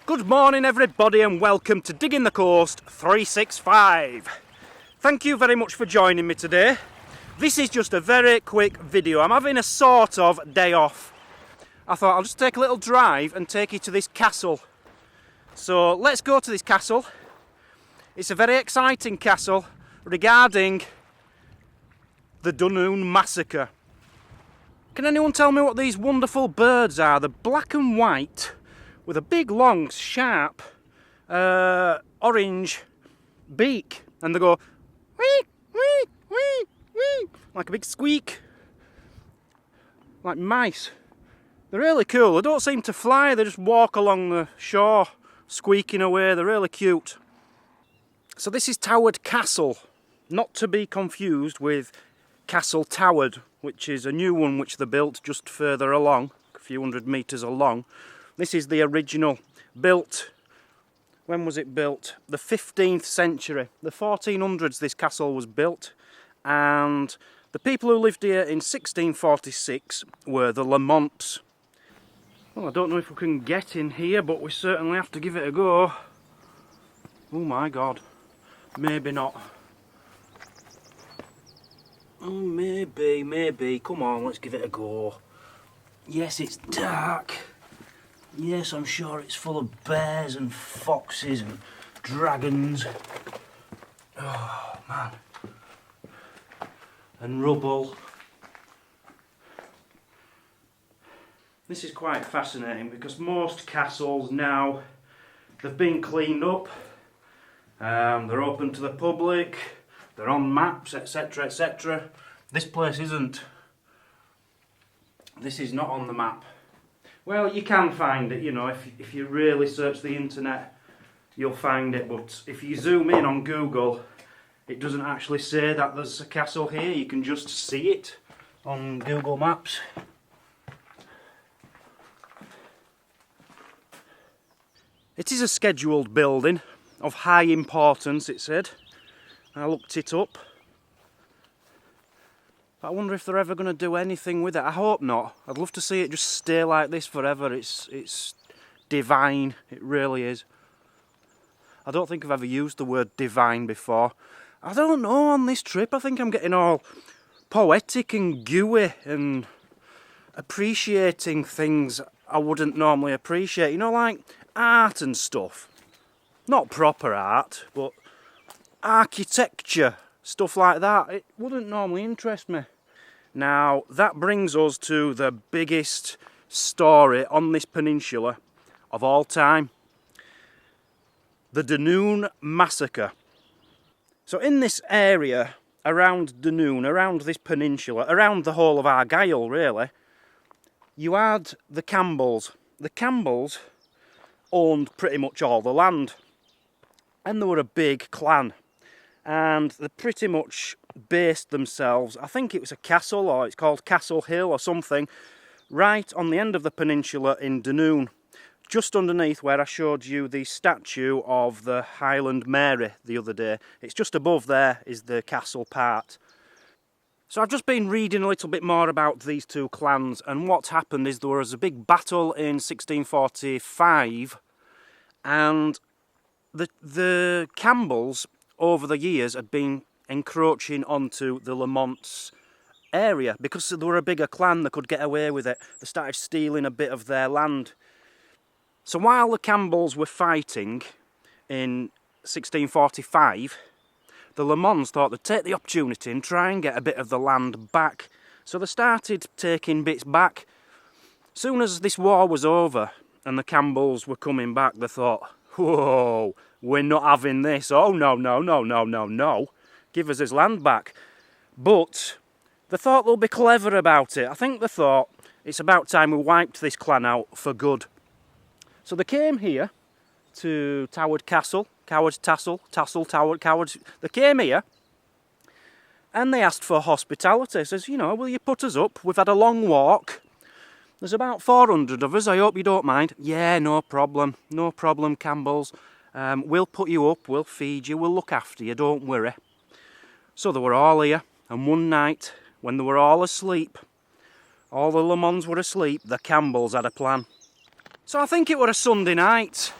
Good morning everybody and welcome to Digging the Coast 365. Thank you very much for joining me today. This is just a very quick video. I'm having a sort of day off. I thought I'll just take a little drive and take you to this castle. So let's go to this castle. It's a very exciting castle regarding the Dunoon Massacre. Can anyone tell me what these wonderful birds are? They're black and white with a big, long, sharp, orange beak, and they go wee, wee, wee, wee, like a big squeak, like mice. They're really cool. They don't seem to fly, they just walk along the shore, squeaking away. They're really cute. So this is Towered Castle, not to be confused with Castle Towered, which is a new one which they built just further along, a few hundred metres along. This is the original, built, when was it built? The 15th century. The 1400s this castle was built, and the people who lived here in 1646 were the Lamonts. Well, I don't know if we can get in here, but we certainly have to give it a go. Oh my god, maybe not. Oh, maybe, come on, let's give it a go. Yes, it's dark. Yes, I'm sure it's full of bears and foxes and dragons. Oh, man. And rubble. This is quite fascinating because most castles now, they've been cleaned up. They're open to the public. They're on maps, etc, etc. This place isn't. This is not on the map. Well, you can find it, you know, if you really search the internet, you'll find it, but if you zoom in on Google, it doesn't actually say that there's a castle here. You can just see it on Google Maps. It is a scheduled building of high importance, it said. I looked it up. I wonder if they're ever going to do anything with it. I hope not. I'd love to see it just stay like this forever. It's divine. It really is. I don't think I've ever used the word divine before. I don't know, on this trip I think I'm getting all poetic and gooey and appreciating things I wouldn't normally appreciate. You know, like art and stuff. Not proper art, but architecture. Stuff like that, it wouldn't normally interest me. Now, that brings us to the biggest story on this peninsula of all time. The Denoon Massacre. So in this area, around Denoon, around this peninsula, around the whole of Argyll really, you had the Campbells. The Campbells owned pretty much all the land. And they were a big clan. And they pretty much based themselves, I think it was a castle, or it's called Castle Hill or something, right on the end of the peninsula in Denoon, just underneath where I showed you the statue of the Highland Mary the other day. It's just above there is the castle part. So I've just been reading a little bit more about these two clans, and what happened is there was a big battle in 1645, and the Campbells over the years had been encroaching onto the Lamonts area because they were a bigger clan. They could get away with it. They started stealing a bit of their land. So while the Campbells were fighting in 1645, the Lamonts thought they'd take the opportunity and try and get a bit of the land back. So they started taking bits back. Soon as this war was over and the Campbells were coming back, they thought, whoa, we're not having this. Oh, no. Give us his land back. But they thought they'll be clever about it. I think they thought it's about time we wiped this clan out for good. So they came here to Towered Castle, Towered. They came here and they asked for hospitality. Says, you know, will you put us up? We've had a long walk. There's about 400 of us. I hope you don't mind. Yeah, no problem, Campbells. We'll put you up, we'll feed you, we'll look after you, don't worry. So they were all here, and one night, when they were all asleep, all the Lamonts were asleep, the Campbells had a plan. So I think it were a Sunday night,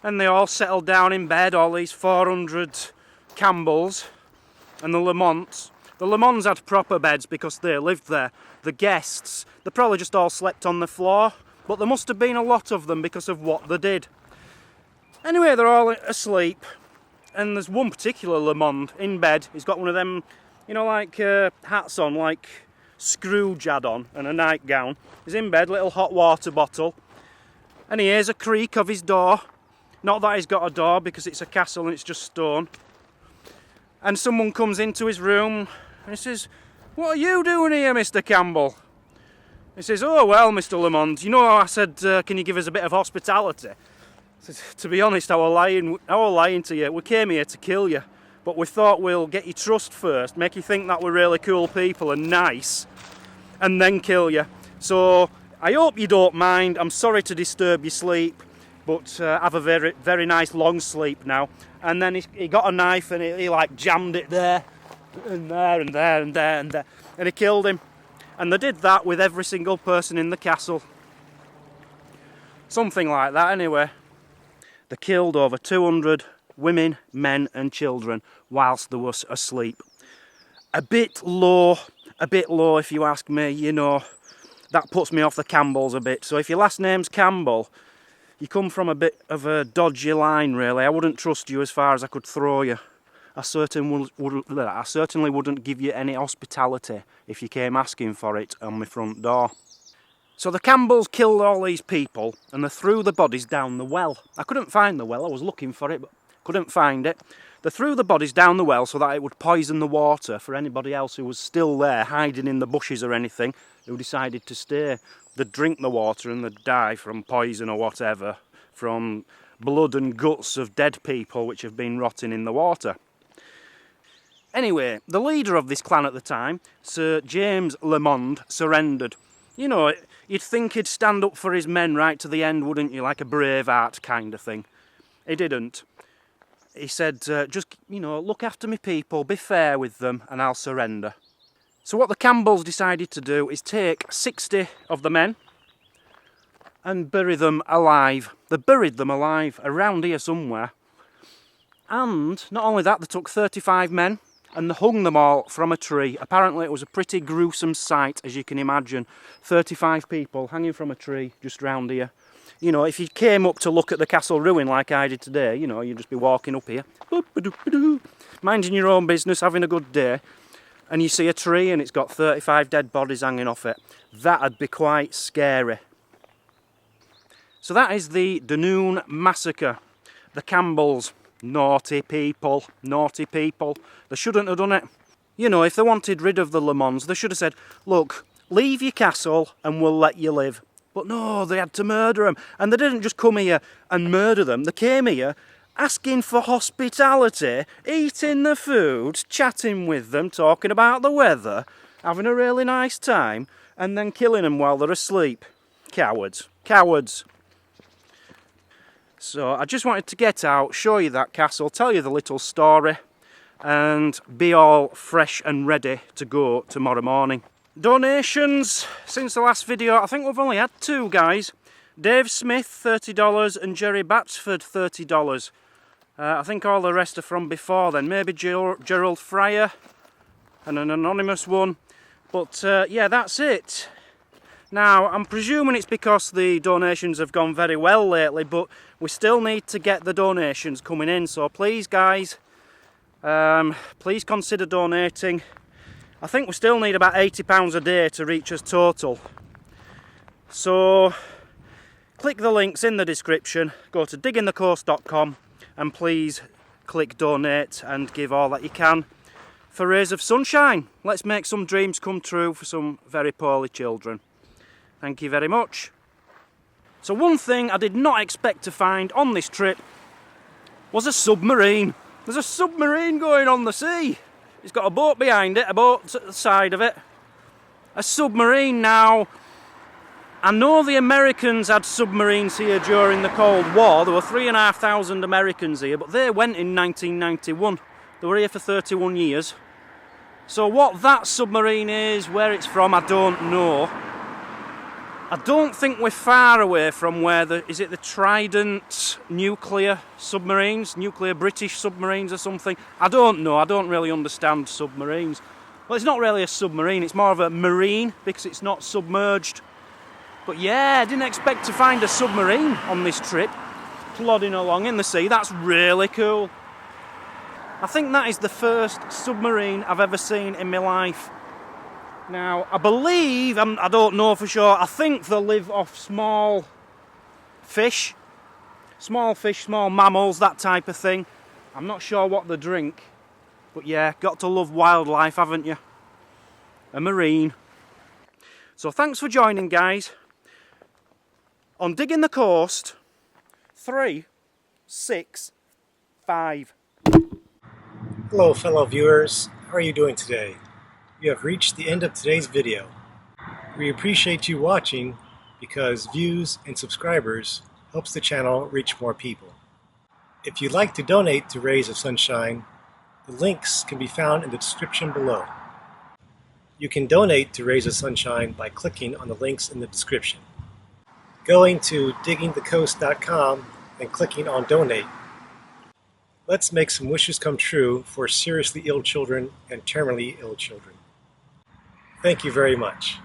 And they all settled down in bed, all these 400 Campbells and the Lamonts. The Lamonts had proper beds because they lived there. The guests, they probably just all slept on the floor, but there must have been a lot of them because of what they did. Anyway, they're all asleep, and there's one particular Lamond in bed. He's got one of them, you know, like hats on, like Scrooge had on, and a nightgown. He's in bed, little hot water bottle, and he hears a creak of his door. Not that he's got a door, because it's a castle and it's just stone. And someone comes into his room and he says, "What are you doing here, Mr. Campbell?" He says, "Oh well, Mr. Lamond, you know I said, can you give us a bit of hospitality?" He says, "To be honest, I was lying to you. We came here to kill you, but we thought we'll get your trust first, make you think that we're really cool people and nice, and then kill you. So I hope you don't mind. I'm sorry to disturb your sleep, but have a very, very nice long sleep now." And then he got a knife and he like jammed it there, and there, and there, and there, and there, and he killed him. And they did that with every single person in the castle. Something like that anyway. They killed over 200 women, men and children whilst they were asleep. A bit low if you ask me, you know. That puts me off the Campbells a bit. So if your last name's Campbell, you come from a bit of a dodgy line, really. I wouldn't trust you as far as I could throw you. I certainly wouldn't give you any hospitality if you came asking for it on my front door. So the Campbells killed all these people and they threw the bodies down the well. I couldn't find the well, I was looking for it, but couldn't find it. They threw the bodies down the well so that it would poison the water for anybody else who was still there, hiding in the bushes or anything, who decided to stay. They'd drink the water and they'd die from poison or whatever, from blood and guts of dead people which have been rotting in the water. Anyway, the leader of this clan at the time, Sir James Lamond, surrendered. You know, you'd think he'd stand up for his men right to the end, wouldn't you, like a Braveheart kind of thing. He didn't. He said, just, you know, look after me people, be fair with them, and I'll surrender. So what the Campbells decided to do is take 60 of the men and bury them alive. They buried them alive around here somewhere. And not only that, they took 35 men and they hung them all from a tree. Apparently it was a pretty gruesome sight, as you can imagine. 35 people hanging from a tree just round here. You know, if you came up to look at the castle ruin like I did today, you know, you'd just be walking up here, minding your own business, having a good day, and you see a tree and it's got 35 dead bodies hanging off it. That'd be quite scary. So that is the Denoon Massacre. The Campbells. Naughty people, naughty people. They shouldn't have done it. You know, if they wanted rid of the Lamonts, they should have said, look, leave your castle and we'll let you live. But no, they had to murder them. And they didn't just come here and murder them. They came here asking for hospitality, eating the food, chatting with them, talking about the weather, having a really nice time, and then killing them while they're asleep. Cowards. Cowards. So I just wanted to get out, show you that castle, tell you the little story, and be all fresh and ready to go tomorrow morning. Donations since the last video, I think we've only had 2 guys. Dave Smith, $30, and Jerry Batsford, $30. I think all the rest are from before then. Maybe Gerald Fryer and an anonymous one. But yeah, that's it. Now, I'm presuming it's because the donations have gone very well lately, but we still need to get the donations coming in. So please, guys, please consider donating. I think we still need about £80 a day to reach us total. So click the links in the description, go to diggingthecoast.com, and please click donate and give all that you can for Rays of Sunshine. Let's make some dreams come true for some very poorly children. Thank you very much. So one thing I did not expect to find on this trip was a submarine. There's a submarine going on the sea. It's got a boat behind it, a boat at the side of it. A submarine. Now, I know the Americans had submarines here during the Cold War. There were 3,500 Americans here, but they went in 1991. They were here for 31 years. So what that submarine is, where it's from, I don't know. I don't think we're far away from where is it the Trident nuclear submarines, nuclear British submarines or something? I don't know, I don't really understand submarines. Well, it's not really a submarine, it's more of a marine because it's not submerged. But yeah, I didn't expect to find a submarine on this trip, plodding along in the sea. That's really cool. I think that is the first submarine I've ever seen in my life. Now, I believe, I don't know for sure, I think they live off small fish, small mammals, that type of thing. I'm not sure what they drink, but yeah, got to love wildlife, haven't you? A marine. So thanks for joining, guys, on Digging the Coast 3, 6, 5. Hello fellow viewers, how are you doing today? You have reached the end of today's video. We appreciate you watching because views and subscribers helps the channel reach more people. If you'd like to donate to Rays of Sunshine, the links can be found in the description below. You can donate to Rays of Sunshine by clicking on the links in the description. Going to diggingthecoast.com and clicking on donate. Let's make some wishes come true for seriously ill children and terminally ill children. Thank you very much.